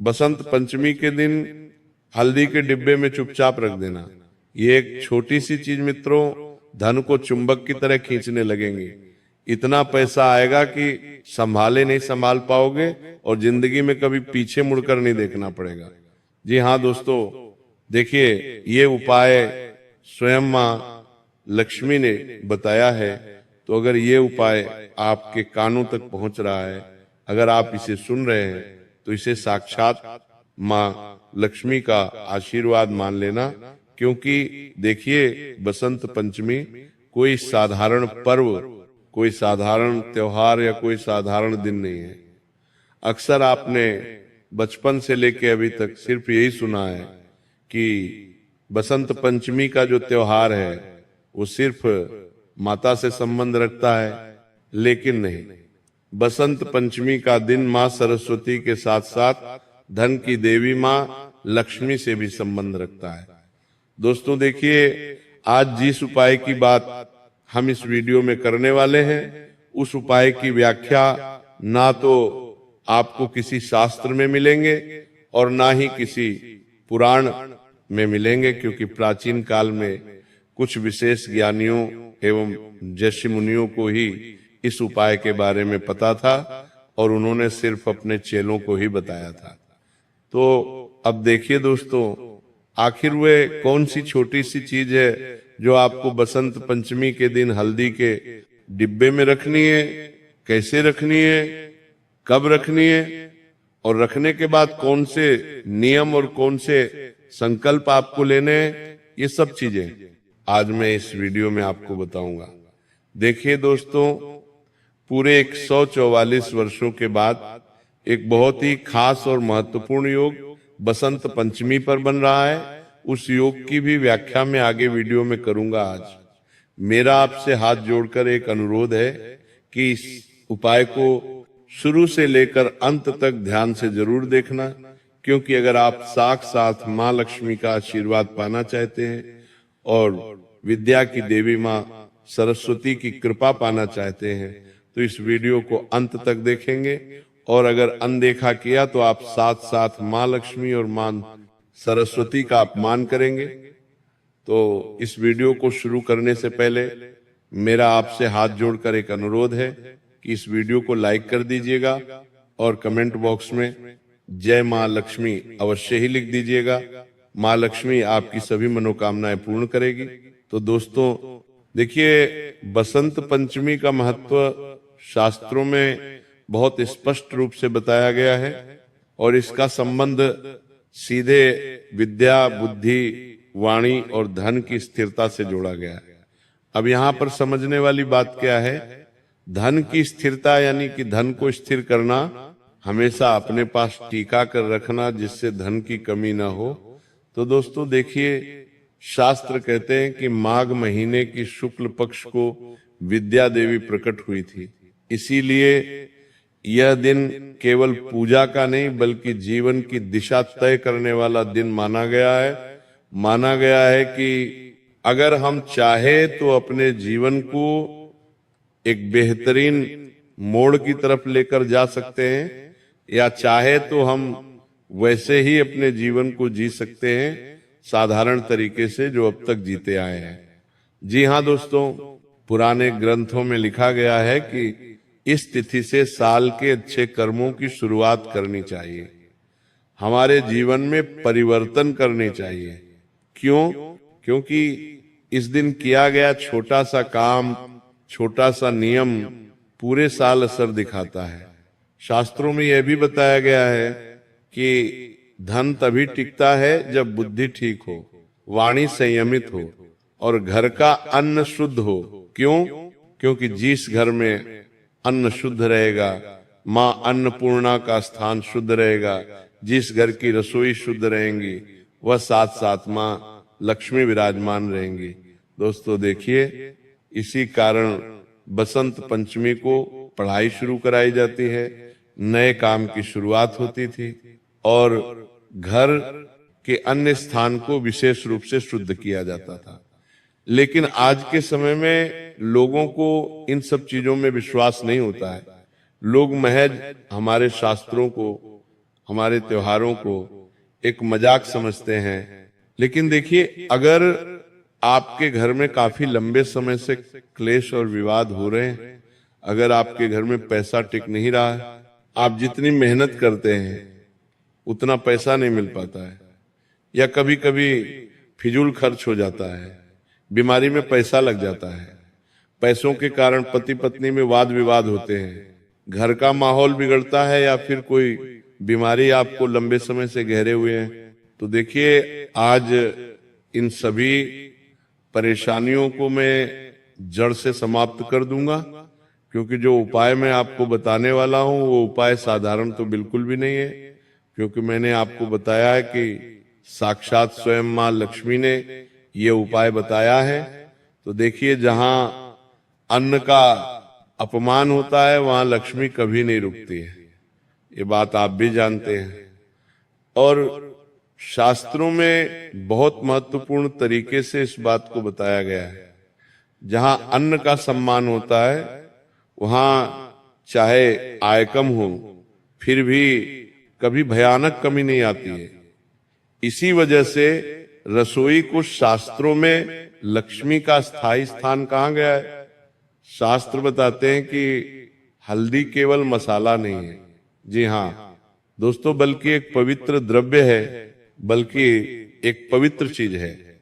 बसंत पंचमी के दिन हल्दी के डिब्बे में चुपचाप रख देना। ये एक छोटी सी चीज मित्रों धन को चुंबक की तरह खींचने लगेंगे। इतना पैसा आएगा कि संभाले नहीं संभाल पाओगे और जिंदगी में कभी पीछे मुड़कर नहीं देखना पड़ेगा। जी हाँ दोस्तों, देखिए ये उपाय स्वयं माँ लक्ष्मी ने बताया है। तो अगर ये उपाय आपके कानों तक पहुंच रहा है, अगर आप इसे सुन रहे हैं, तो इसे साक्षात माँ लक्ष्मी का आशीर्वाद मान लेना। क्योंकि देखिए बसंत पंचमी कोई साधारण पर्व, कोई साधारण त्योहार या कोई साधारण दिन नहीं है। अक्सर आपने बचपन से लेके अभी तक सिर्फ यही सुना है कि बसंत पंचमी का जो त्योहार है वो सिर्फ माता से संबंध रखता है, लेकिन नहीं। बसंत पंचमी का दिन माँ सरस्वती के साथ साथ धन की देवी माँ लक्ष्मी से भी संबंध रखता है। दोस्तों देखिए, आज जिस उपाय की बात हम इस वीडियो में करने वाले हैं, उस उपाय की व्याख्या ना तो आपको किसी शास्त्र में मिलेंगे और ना ही किसी पुराण में मिलेंगे, क्योंकि प्राचीन काल में कुछ विशेष ज्ञानियों एवं ऋषि मुनियों को ही इस उपाय के बारे में पता था और उन्होंने सिर्फ अपने चेलों को ही बताया था। तो अब देखिए दोस्तों, आखिर वे कौन सी छोटी सी चीज है जो आपको बसंत पंचमी के दिन हल्दी के डिब्बे में रखनी है, कैसे रखनी है, कब रखनी है, और रखने के बाद कौन से नियम और कौन से संकल्प आपको लेने हैं, ये सब चीजें आज मैं इस वीडियो में आपको बताऊंगा। देखिए दोस्तों, पूरे 144 वर्षों के बाद एक बहुत ही खास और महत्वपूर्ण योग बसंत पंचमी पर बन रहा है। उस योग की भी व्याख्या मैं आगे वीडियो में करूंगा। आज मेरा आपसे हाथ जोड़कर एक अनुरोध है कि इस उपाय को शुरू से लेकर अंत तक ध्यान से जरूर देखना, क्योंकि अगर आप साक्षात माँ लक्ष्मी का आशीर्वाद पाना चाहते हैं और विद्या की देवी माँ सरस्वती की कृपा पाना चाहते हैं, तो इस वीडियो को अंत तक देखेंगे। और अगर अनदेखा किया तो आप साथ साथ माँ लक्ष्मी और माँ सरस्वती का अपमान करेंगे। तो इस वीडियो को शुरू करने से पहले मेरा आपसे हाथ जोड़कर एक अनुरोध है कि इस वीडियो को लाइक कर दीजिएगा और कमेंट बॉक्स में जय माँ लक्ष्मी अवश्य ही लिख दीजिएगा। माँ लक्ष्मी आपकी सभी मनोकामनाएं पूर्ण करेगी। तो दोस्तों देखिए, बसंत पंचमी का महत्व शास्त्रों में बहुत स्पष्ट रूप से बताया गया है और इसका संबंध सीधे विद्या, बुद्धि, वाणी और धन की स्थिरता से जोड़ा गया है। अब यहाँ पर समझने वाली बात क्या है? धन की स्थिरता यानी कि धन को स्थिर करना, हमेशा अपने पास टीका कर रखना जिससे धन की कमी ना हो। तो दोस्तों देखिए, शास्त्र कहते हैं कि माघ महीने की शुक्ल पक्ष को विद्या देवी प्रकट हुई थी, इसीलिए यह दिन केवल पूजा का नहीं बल्कि जीवन की दिशा तय करने वाला दिन माना गया है। माना गया है कि अगर हम चाहे तो अपने जीवन को एक बेहतरीन मोड़ की तरफ लेकर जा सकते हैं, या चाहे तो हम वैसे ही अपने जीवन को जी सकते हैं साधारण तरीके से जो अब तक जीते आए हैं। जी हाँ दोस्तों, पुराने ग्रंथों में लिखा गया है कि इस तिथि से साल के अच्छे कर्मों की शुरुआत करनी चाहिए, हमारे जीवन में परिवर्तन करने चाहिए। क्यों? क्योंकि इस दिन किया गया छोटा सा काम, छोटा सा नियम पूरे साल असर दिखाता है। शास्त्रों में यह भी बताया गया है कि धन तभी टिकता है जब बुद्धि ठीक हो, वाणी संयमित हो और घर का अन्न शुद्ध हो। क्यों? क्योंकि जिस घर में अन्न शुद्ध रहेगा, माँ अन्नपूर्णा का स्थान शुद्ध रहेगा, जिस घर की रसोई शुद्ध रहेंगी, वह साथ साथ माँ लक्ष्मी विराजमान रहेंगी। दोस्तों देखिए, इसी कारण बसंत पंचमी को पढ़ाई शुरू कराई जाती है, नए काम की शुरुआत होती थी और घर के अन्य स्थान को विशेष रूप से शुद्ध किया जाता था। लेकिन आज के समय में लोगों को इन सब चीजों में विश्वास नहीं होता है। लोग महज हमारे शास्त्रों को, हमारे त्योहारों को एक मजाक समझते हैं। लेकिन देखिए, अगर आपके घर में काफी लंबे समय से क्लेश और विवाद हो रहे हैं, अगर आपके घर में पैसा टिक नहीं रहा है, आप जितनी मेहनत करते हैं उतना पैसा नहीं मिल पाता है, या कभी कभी फिजूल खर्च हो जाता है, बीमारी में पैसा लग जाता है, पैसों के कारण पति पत्नी में वाद विवाद होते हैं, घर का माहौल बिगड़ता है, या फिर कोई बीमारी आपको लंबे समय से घेरे हुए है, तो देखिए आज इन सभी परेशानियों को मैं जड़ से समाप्त कर दूंगा। क्योंकि जो उपाय मैं आपको बताने वाला हूं वो उपाय साधारण तो बिल्कुल भी नहीं है, क्योंकि मैंने आपको बताया है कि साक्षात स्वयं मां लक्ष्मी ने ये उपाय बताया है। तो देखिए, जहां अन्न का अपमान होता है वहां लक्ष्मी कभी नहीं रुकती है, ये बात आप भी जानते हैं। और शास्त्रों में बहुत महत्वपूर्ण तरीके से इस बात को बताया गया है, जहां अन्न का सम्मान होता है वहां चाहे आय कम हो फिर भी कभी भयानक कमी नहीं आती है। इसी वजह से रसोई को शास्त्रों में लक्ष्मी का स्थायी स्थान कहा गया है। शास्त्र बताते हैं कि हल्दी केवल मसाला नहीं है, जी हाँ दोस्तों, बल्कि एक पवित्र द्रव्य है, बल्कि एक पवित्र चीज है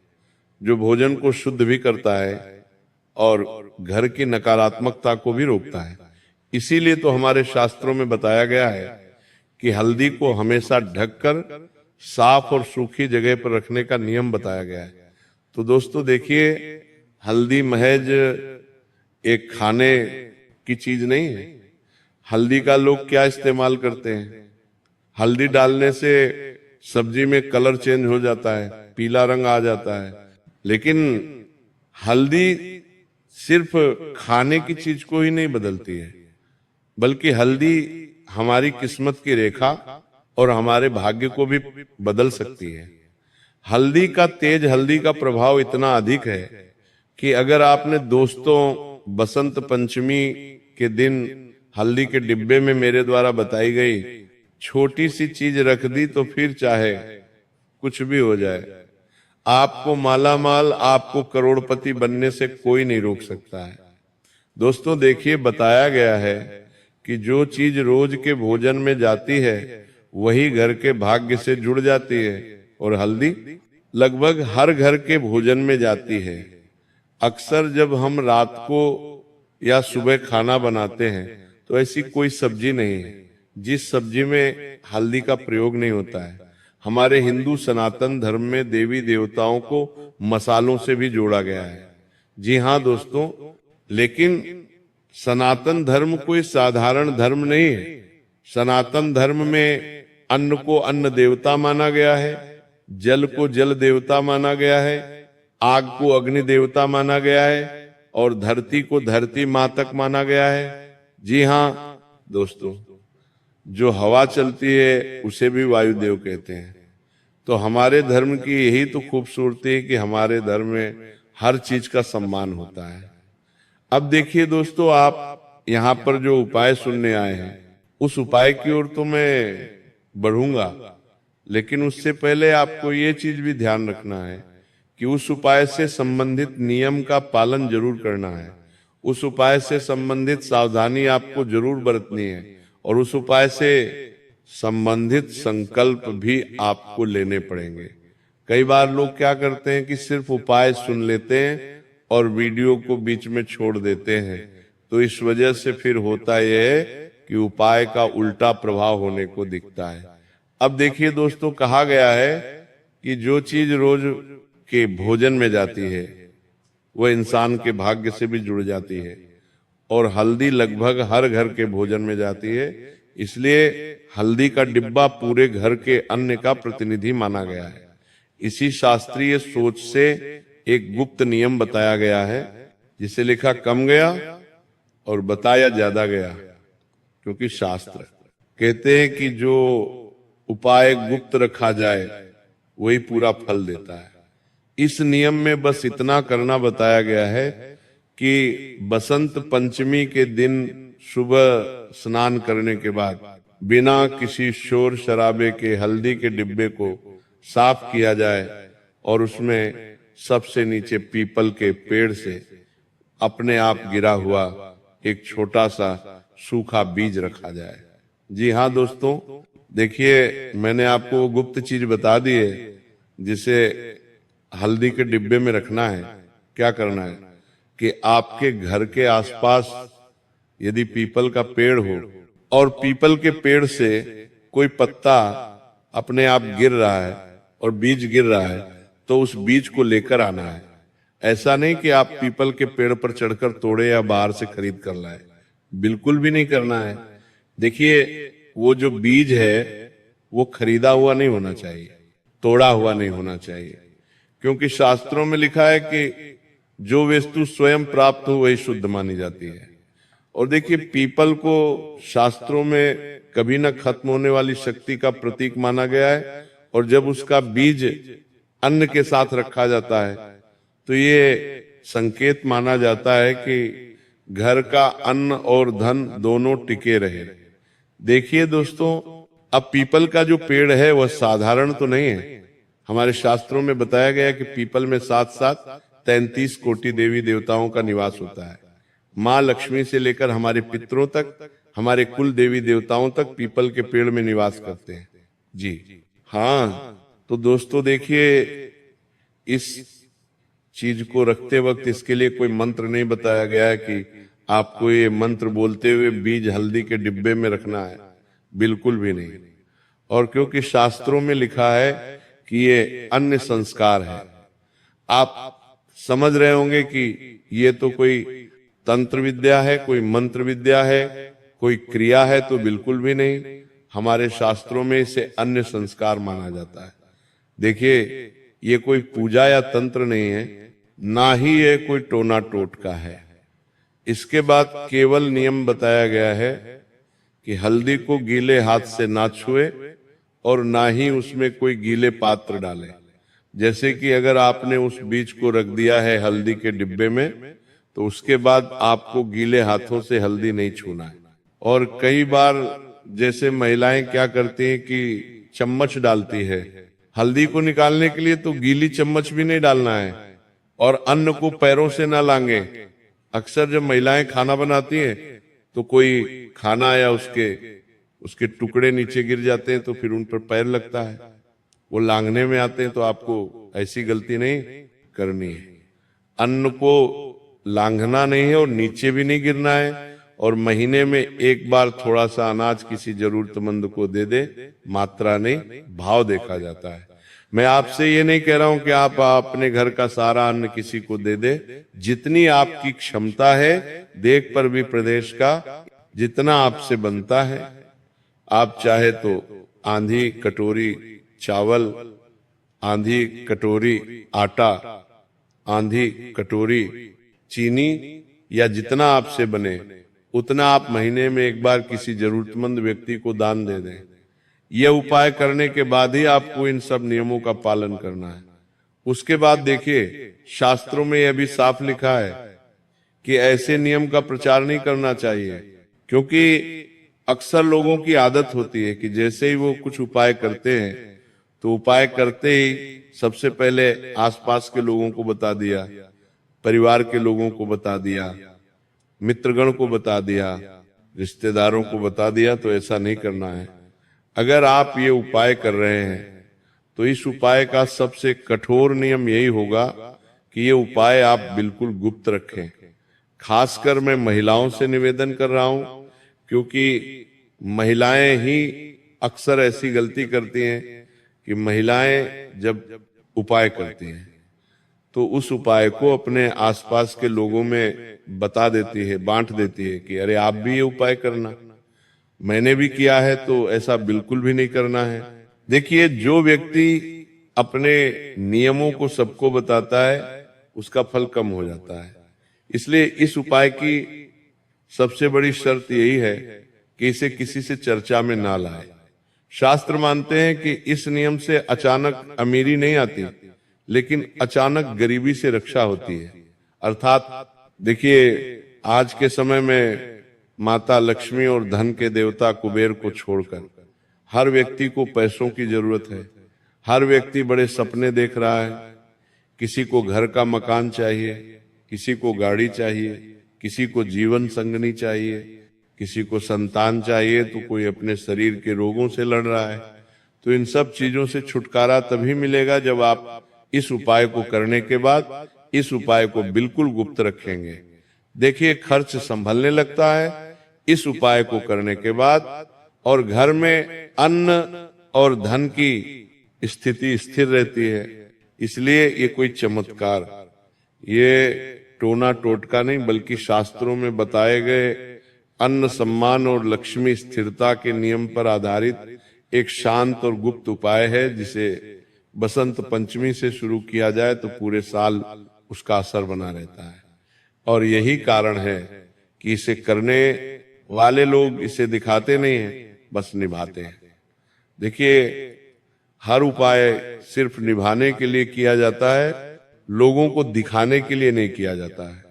जो भोजन को शुद्ध भी करता है और घर की नकारात्मकता को भी रोकता है। इसीलिए तो हमारे शास्त्रों में बताया गया है कि हल्दी को हमेशा ढककर साफ और सूखी जगह पर रखने का नियम बताया गया है। तो दोस्तों देखिए, हल्दी महज एक खाने की चीज नहीं है। हल्दी का लोग क्या इस्तेमाल करते हैं, हल्दी डालने से सब्जी में कलर चेंज हो जाता है, पीला रंग आ जाता है। लेकिन हल्दी सिर्फ खाने की चीज को ही नहीं बदलती है, बल्कि हल्दी हमारी किस्मत की रेखा और हमारे भाग्य को भी बदल सकती है। हल्दी का तेज, हल्दी का प्रभाव इतना अधिक है कि अगर आपने दोस्तों बसंत पंचमी के दिन हल्दी के डिब्बे में मेरे द्वारा बताई गई छोटी सी चीज रख दी तो फिर चाहे कुछ भी हो जाए, आपको माला माल, आपको करोड़पति बनने से कोई नहीं रोक सकता है। दोस्तों देखिए, बताया गया है कि जो चीज रोज के भोजन में जाती है वही घर के भाग्य से जुड़ जाती है, और हल्दी लगभग हर घर के भोजन में जाती है। अक्सर जब हम रात को या सुबह खाना बनाते हैं तो ऐसी कोई सब्जी नहीं है जिस सब्जी में हल्दी का प्रयोग नहीं होता है। हमारे हिंदू सनातन धर्म में देवी देवताओं को मसालों से भी जोड़ा गया है। जी हाँ दोस्तों, लेकिन सनातन धर्म कोई साधारण धर्म नहीं है। सनातन धर्म में अन्न को अन्न देवता माना गया है, जल को जल देवता माना गया है, आग को अग्नि देवता माना गया है, और धरती को धरती माँ तक माना गया है। जी हाँ दोस्तों, जो हवा चलती है उसे भी वायुदेव कहते हैं। तो हमारे धर्म की यही तो खूबसूरती है कि हमारे धर्म में हर चीज का सम्मान होता है। अब देखिए दोस्तों, आप यहाँ पर जो उपाय सुनने आए हैं उस उपाय की ओर तो मैं बढ़ूंगा, लेकिन उससे पहले आपको ये चीज भी ध्यान रखना है कि उस उपाय से संबंधित नियम का पालन जरूर करना है। उस उपाय से संबंधित सावधानी आपको जरूर बरतनी है, और उस उपाय से संबंधित संकल्प भी आपको लेने पड़ेंगे। कई बार लोग क्या करते हैं कि सिर्फ उपाय सुन लेते हैं और वीडियो को बीच में छोड़ देते हैं, तो इस वजह से फिर होता यह है कि उपाय का उल्टा प्रभाव होने को दिखता है। अब देखिए दोस्तों, कहा गया है कि जो चीज रोज के भोजन में जाती है वह इंसान के भाग्य से भी जुड़ जाती है, और हल्दी लगभग हर घर के भोजन में जाती है। इसलिए हल्दी का डिब्बा पूरे घर के अन्न का प्रतिनिधि माना गया है। इसी शास्त्रीय सोच से एक गुप्त नियम बताया गया है, जिसे लिखा कम गया और बताया ज्यादा गया, क्योंकि शास्त्र कहते हैं कि जो उपाय गुप्त रखा जाए वही पूरा फल देता है। इस नियम में बस इतना करना बताया गया है कि बसंत पंचमी के दिन सुबह स्नान करने के बाद बिना किसी शोर शराबे के हल्दी के डिब्बे को साफ किया जाए और उसमें सबसे नीचे पीपल के पेड़ से अपने आप गिरा हुआ एक छोटा सा सूखा बीज रखा जाए। जी हाँ दोस्तों, देखिए मैंने आपको वो गुप्त चीज बता दी है जिसे हल्दी के डिब्बे में रखना है। क्या करना है कि आपके घर के आसपास यदि पीपल का पेड़ हो और पीपल के पेड़ से कोई पत्ता अपने आप गिर रहा है और बीज गिर रहा है तो उस बीज को लेकर आना है। ऐसा नहीं कि आप पीपल के पेड़ पर चढ़कर तोड़े या बाहर से खरीद कर लाए, बिल्कुल भी नहीं करना है। देखिए वो जो बीज है वो खरीदा हुआ नहीं होना चाहिए, तोड़ा हुआ नहीं होना चाहिए, क्योंकि शास्त्रों में लिखा है कि जो वस्तु स्वयं प्राप्त हो वही शुद्ध मानी जाती है। और देखिए पीपल को शास्त्रों में कभी न खत्म होने वाली शक्ति का प्रतीक माना गया है, और जब उसका बीज अन्न के साथ रखा जाता है तो ये संकेत माना जाता है कि घर का अन्न और धन दोनों टिके रहे। देखिए दोस्तों, अब पीपल का जो पेड़ है वह साधारण तो नहीं है। हमारे शास्त्रों में बताया गया कि पीपल में 33 कोटि देवी देवताओं का निवास होता है। माँ लक्ष्मी से लेकर हमारे पितरों तक, हमारे कुल देवी देवताओं तक पीपल के पेड़ में निवास करते हैं। जी हाँ, तो दोस्तों देखिए इस चीज को रखते वक्त इसके लिए कोई मंत्र नहीं बताया गया है कि आपको ये मंत्र बोलते हुए बीज हल्दी के डिब्बे में रखना है, बिल्कुल भी नहीं। और क्योंकि शास्त्रों में लिखा है कि ये अन्य संस्कार है, आप समझ रहे होंगे कि ये तो कोई तंत्र विद्या है, कोई मंत्र विद्या है, कोई क्रिया है, तो बिल्कुल भी नहीं। हमारे शास्त्रों में इसे अन्य संस्कार माना जाता है। देखिए ये कोई पूजा या तंत्र नहीं है, ना ही ये कोई टोना टोटका है। इसके बाद केवल नियम बताया गया है कि हल्दी को गीले हाथ से ना छुए और ना ही उसमें कोई गीले पात्र डाले। जैसे कि अगर आपने उस बीज को रख दिया है हल्दी के डिब्बे में तो उसके बाद आपको गीले हाथों से हल्दी नहीं छूना है। और कई बार जैसे महिलाएं क्या करती हैं कि चम्मच डालती है हल्दी को निकालने के लिए, तो गीली चम्मच भी नहीं डालना है और अन्न को पैरों से ना लांगे। अक्सर जब महिलाएं खाना बनाती हैं तो कोई खाना या उसके टुकड़े नीचे गिर जाते हैं तो फिर उन पर पैर लगता है, वो लांघने में आते हैं। तो आपको ऐसी गलती नहीं करनी है। अन्न को लांघना नहीं है और नीचे भी नहीं गिरना है, और महीने में एक बार थोड़ा सा अनाज किसी जरूरतमंद को दे दे, मात्रा नहीं भाव देखा जाता है। मैं आपसे ये नहीं कह रहा हूं कि आप अपने घर का सारा अन्न किसी को दे दे, जितनी आपकी क्षमता है, देख पर भी प्रदेश का जितना आपसे बनता है। आप चाहे तो आधी कटोरी चावल, आधी कटोरी आटा, आधी कटोरी चीनी, या जितना आपसे बने उतना आप महीने में एक बार किसी जरूरतमंद व्यक्ति को दान दे दें। यह उपाय करने के बाद ही आपको इन सब नियमों का पालन करना है। उसके बाद देखिए शास्त्रों में यह भी साफ लिखा है कि ऐसे नियम का प्रचार नहीं करना चाहिए, क्योंकि अक्सर लोगों की आदत होती है कि जैसे ही वो कुछ उपाय करते हैं तो उपाय करते ही सबसे पहले आसपास के लोगों को बता दिया, परिवार के लोगों को बता दिया, मित्रगण को बता दिया, रिश्तेदारों को बता दिया। तो ऐसा नहीं करना है। अगर आप ये उपाय कर रहे हैं तो इस उपाय का सबसे कठोर नियम यही होगा कि ये उपाय आप बिल्कुल गुप्त रखें। खासकर मैं महिलाओं से निवेदन कर रहा हूं, क्योंकि महिलाएं ही अक्सर ऐसी गलती करती हैं कि महिलाएं जब उपाय करती हैं तो उस उपाय को अपने आसपास के लोगों में बता देती है, बांट देती है कि अरे आप भी ये उपाय करना, मैंने भी किया है। तो ऐसा बिल्कुल भी नहीं करना है। देखिए जो व्यक्ति अपने नियमों को सबको बताता है उसका फल कम हो जाता है। इसलिए इस उपाय की सबसे बड़ी शर्त यही है कि इसे किसी से चर्चा में ना लाए। शास्त्र मानते हैं कि इस नियम से अचानक अमीरी नहीं आती, लेकिन अचानक गरीबी से रक्षा होती है। अर्थात देखिए आज के समय में माता लक्ष्मी और धन के देवता कुबेर को छोड़कर। हर व्यक्ति को पैसों की जरूरत है, हर व्यक्ति बड़े सपने देख रहा है। किसी को घर का मकान चाहिए, किसी को गाड़ी चाहिए, किसी को जीवन संगनी चाहिए, किसी को संतान चाहिए, तो कोई अपने शरीर के रोगों से लड़ रहा है। तो इन सब चीजों से छुटकारा तभी मिलेगा जब आप इस उपाय को करने के बाद इस उपाय को बिल्कुल गुप्त रखेंगे। देखिए, खर्च संभलने लगता है इस उपाय को करने के बाद, और घर में अन्न और धन की स्थिति स्थिर रहती है। इसलिए ये कोई चमत्कार, ये टोना टोटका नहीं, बल्कि शास्त्रों में बताए गए अन्न, सम्मान और लक्ष्मी स्थिरता के नियम पर आधारित एक शांत और गुप्त उपाय है, जिसे बसंत पंचमी से शुरू किया जाए तो पूरे साल उसका असर बना रहता है। और यही कारण है कि इसे करने वाले लोग इसे दिखाते नहीं हैं, बस निभाते हैं। देखिए, हर उपाय सिर्फ निभाने के लिए किया जाता है, लोगों को दिखाने के लिए नहीं किया जाता है।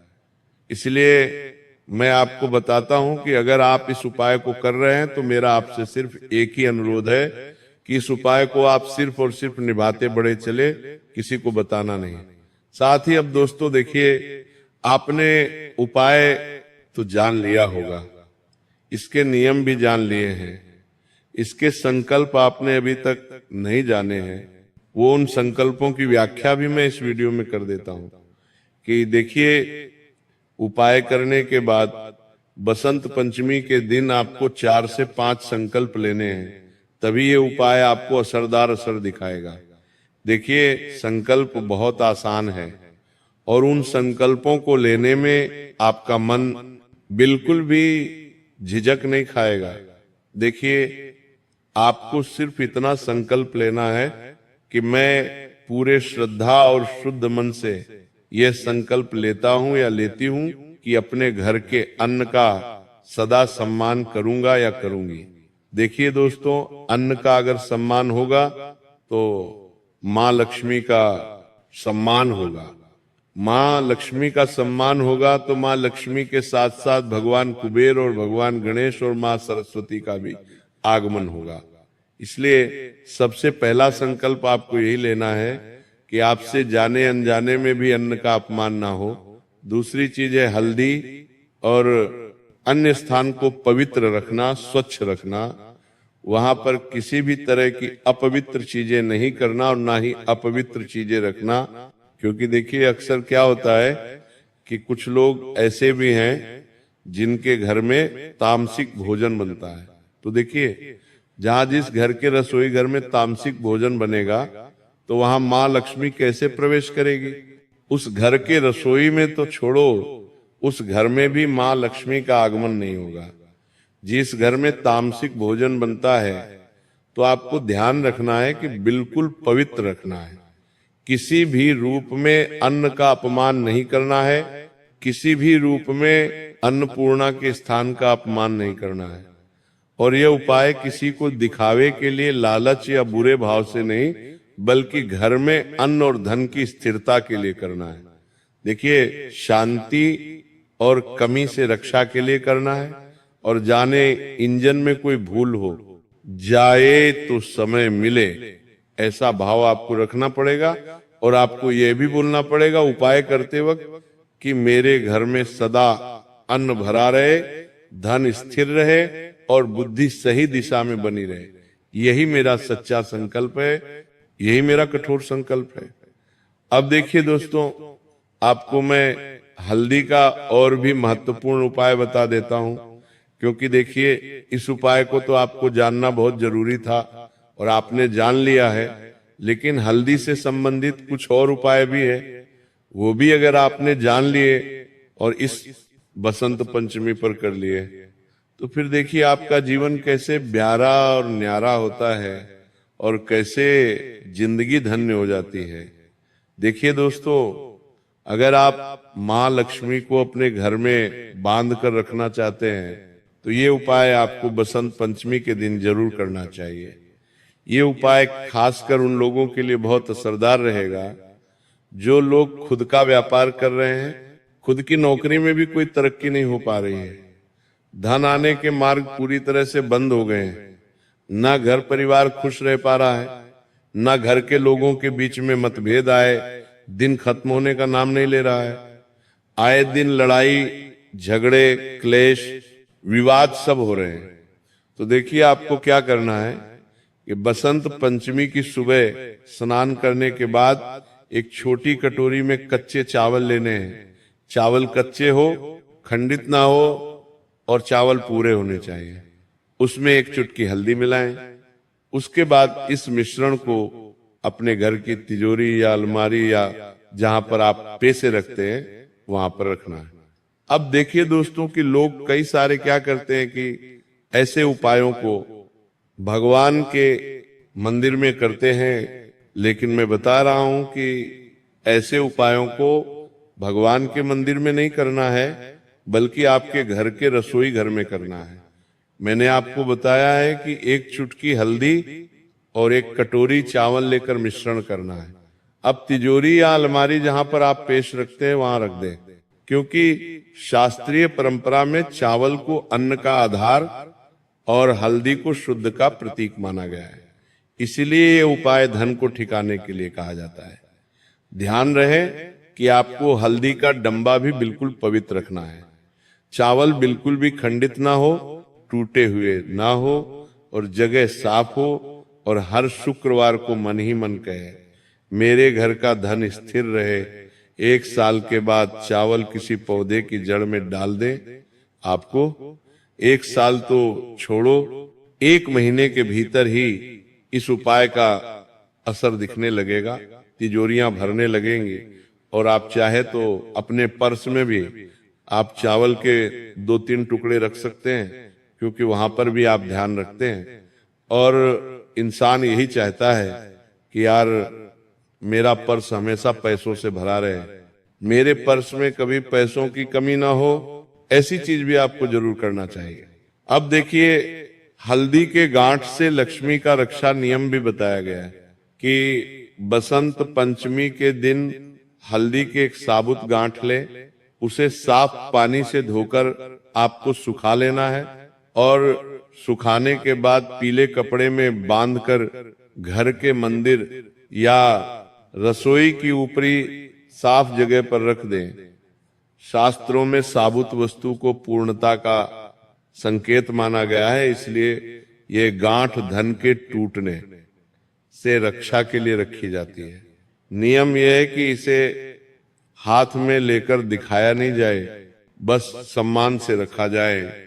इसलिए मैं आपको बताता हूं कि अगर आप इस उपाय को कर रहे हैं तो मेरा आपसे सिर्फ एक ही अनुरोध है कि इस उपाय को आप सिर्फ और सिर्फ निभाते बढ़े चले, किसी को बताना नहीं। साथ ही अब दोस्तों देखिए, आपने उपाय तो जान लिया होगा, इसके नियम भी जान लिए हैं, इसके संकल्प आपने अभी तक नहीं जाने हैं। वो उन संकल्पों की व्याख्या भी मैं इस वीडियो में कर देता हूं कि देखिए, उपाय करने के बाद बसंत पंचमी के दिन आपको 4 से 5 संकल्प लेने हैं, तभी ये उपाय आपको असरदार असर दिखाएगा। देखिए, संकल्प बहुत आसान है और उन संकल्पों को लेने में आपका मन बिल्कुल भी झिझक नहीं खाएगा। देखिए, आपको सिर्फ इतना संकल्प लेना है कि मैं पूरे श्रद्धा और शुद्ध मन से यह संकल्प लेता हूं या लेती हूं कि अपने घर के अन्न का सदा सम्मान करूंगा या करूंगी। देखिए दोस्तों, अन्न का अगर सम्मान होगा तो माँ लक्ष्मी का सम्मान होगा। माँ लक्ष्मी का सम्मान होगा तो माँ लक्ष्मी के साथ साथ भगवान कुबेर और भगवान गणेश और माँ सरस्वती का भी आगमन होगा। इसलिए सबसे पहला संकल्प आपको यही लेना है कि आपसे जाने अनजाने में भी अन्न का अपमान ना हो। दूसरी चीज है हल्दी और अन्य स्थान को पवित्र रखना, स्वच्छ रखना। वहां पर किसी भी तरह की अपवित्र चीजें नहीं करना और ना ही अपवित्र चीजें रखना, क्योंकि देखिए अक्सर क्या होता है कि कुछ लोग ऐसे भी हैं जिनके घर में तामसिक भोजन बनता है। तो देखिए, जहां जिस घर के रसोई घर में तामसिक भोजन बनेगा तो वहां माँ लक्ष्मी कैसे प्रवेश करेगी? उस घर के रसोई में तो छोड़ो, उस घर में भी माँ लक्ष्मी का आगमन नहीं होगा। जिस घर में तामसिक भोजन बनता है तो आपको ध्यान रखना है कि बिल्कुल पवित्र रखना है। किसी भी रूप में अन्न का अपमान नहीं करना है, किसी भी रूप में अन्नपूर्णा के स्थान का अपमान नहीं करना है। और यह उपाय किसी को दिखावे के लिए, लालच या बुरे भाव से नहीं, बल्कि घर में अन्न और धन की स्थिरता के लिए करना है। देखिए, शांति और कमी से रक्षा के लिए करना है। और जाने इंजन में कोई भूल हो, जाए तो समय मिले, ऐसा भाव आपको रखना पड़ेगा। और आपको यह भी बोलना पड़ेगा उपाय करते वक्त कि मेरे घर में सदा अन्न भरा रहे, धन स्थिर रहे और बुद्धि सही दिशा में बनी रहे। यही मेरा सच्चा संकल्प है, यही मेरा कठोर संकल्प है। अब देखिए दोस्तों, आपको मैं हल्दी का और भी महत्वपूर्ण उपाय बता देता हूं, क्योंकि देखिए इस उपाय को तो आपको जानना बहुत जरूरी था और आपने जान लिया है, लेकिन हल्दी से संबंधित कुछ और उपाय भी है, वो भी अगर आपने जान लिए और इस बसंत पंचमी पर कर लिए तो फिर देखिए आपका जीवन कैसे प्यारा और न्यारा होता है और कैसे जिंदगी धन्य हो जाती है। देखिए दोस्तों, अगर आप माँ लक्ष्मी को अपने घर में बांध कर रखना चाहते हैं तो ये उपाय आपको बसंत पंचमी के दिन जरूर करना चाहिए। ये उपाय खासकर उन लोगों के लिए बहुत असरदार रहेगा जो लोग खुद का व्यापार कर रहे हैं, खुद की नौकरी में भी कोई तरक्की नहीं हो पा रही है, धन आने के मार्ग पूरी तरह से बंद हो गए हैं। ना घर परिवार खुश रह पा रहा है, ना घर के लोगों के बीच में मतभेद आए, दिन खत्म होने का नाम नहीं ले रहा है। आए दिन लड़ाई झगड़े क्लेश विवाद सब हो रहे हैं। तो देखिए आपको क्या करना है कि बसंत पंचमी की सुबह स्नान करने के बाद एक छोटी कटोरी में कच्चे चावल लेने हैं। चावल कच्चे हो, खंडित ना हो और चावल पूरे होने चाहिए। उसमें एक चुटकी हल्दी मिलाएं। उसके बाद इस मिश्रण को अपने घर की तिजोरी या अलमारी या जहां पर आप पैसे रखते हैं वहां पर रखना है। अब देखिए दोस्तों कि लोग कई सारे क्या करते हैं कि ऐसे उपायों को भगवान के मंदिर में करते हैं, लेकिन मैं बता रहा हूं कि ऐसे उपायों को भगवान के मंदिर में नहीं करना है, बल्कि आपके घर के रसोई घर में करना है। मैंने आपको बताया है कि एक चुटकी हल्दी और एक कटोरी चावल लेकर मिश्रण करना है। अब तिजोरी या अलमारी जहां पर आप पेश रखते हैं वहां रख दें, क्योंकि शास्त्रीय परंपरा में चावल को अन्न का आधार और हल्दी को शुद्ध का प्रतीक माना गया है। इसीलिए ये उपाय धन को ठिकाने के लिए कहा जाता है। ध्यान रहे कि आपको हल्दी का डंबा भी बिल्कुल पवित्र रखना है। चावल बिल्कुल भी खंडित ना हो, टूटे हुए ना हो और जगह साफ हो। और हर शुक्रवार को मन ही मन कहे, मेरे घर का धन स्थिर रहे। 1 साल के बाद चावल किसी पौधे की जड़ में डाल दें। आपको 1 साल तो छोड़ो, 1 महीने के भीतर ही इस उपाय का असर दिखने लगेगा, तिजोरियां भरने लगेंगी। और आप चाहे तो अपने पर्स में भी आप चावल के 2-3 टुकड़े रख सकते हैं, क्योंकि वहां पर भी आप ध्यान रखते हैं। और इंसान यही चाहता है कि यार मेरा पर्स हमेशा पैसों से भरा रहे, मेरे पर्स में कभी पैसों की कमी ना हो। ऐसी चीज भी आपको जरूर करना चाहिए। अब देखिए, हल्दी के गांठ से लक्ष्मी का रक्षा नियम भी बताया गया है कि बसंत पंचमी के दिन हल्दी के एक साबुत गांठ ले, उसे साफ पानी से धोकर आपको सुखा लेना है और सुखाने के बाद पीले कपड़े में बांधकर घर के मंदिर या रसोई की ऊपरी साफ जगह पर रख दें। शास्त्रों में साबुत वस्तु को पूर्णता का संकेत माना गया है, इसलिए ये गांठ धन के टूटने से रक्षा के लिए रखी जाती है। नियम यह है कि इसे हाथ में लेकर दिखाया नहीं जाए, बस सम्मान से रखा जाए।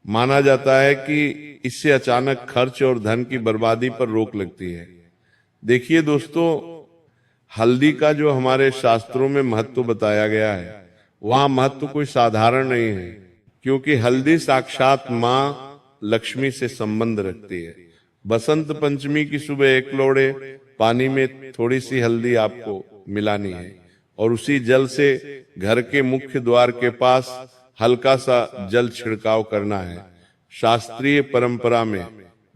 माना जाता है कि इससे अचानक खर्च और धन की बर्बादी पर रोक लगती है। देखिए दोस्तों, हल्दी का जो हमारे शास्त्रों में महत्व बताया गया है, वहां महत्व कोई साधारण नहीं है, क्योंकि हल्दी साक्षात मां लक्ष्मी से संबंध रखती है। बसंत पंचमी की सुबह 1 लोड़े पानी में थोड़ी सी हल्दी आपको मिलानी है और उसी जल से घर के मुख्य द्वार के पास हल्का सा जल छिड़काव करना है। शास्त्रीय परंपरा में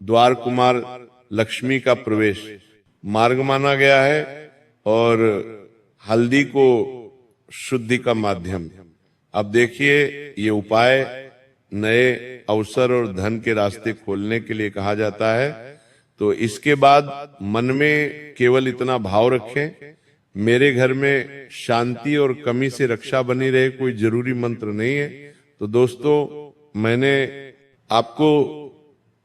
द्वार कुमार लक्ष्मी का प्रवेश मार्ग माना गया है और हल्दी को शुद्धि का माध्यम। अब देखिए, ये उपाय नए अवसर और धन के रास्ते खोलने के लिए कहा जाता है। तो इसके बाद मन में केवल इतना भाव रखें, मेरे घर में शांति और कमी से रक्षा बनी रहे, कोई जरूरी मंत्र नहीं है। तो दोस्तों, मैंने आपको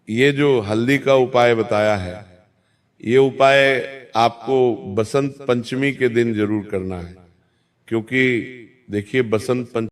ये जो हल्दी का उपाय बताया है, ये उपाय आपको बसंत पंचमी के दिन जरूर करना है, क्योंकि देखिए बसंत पंचमी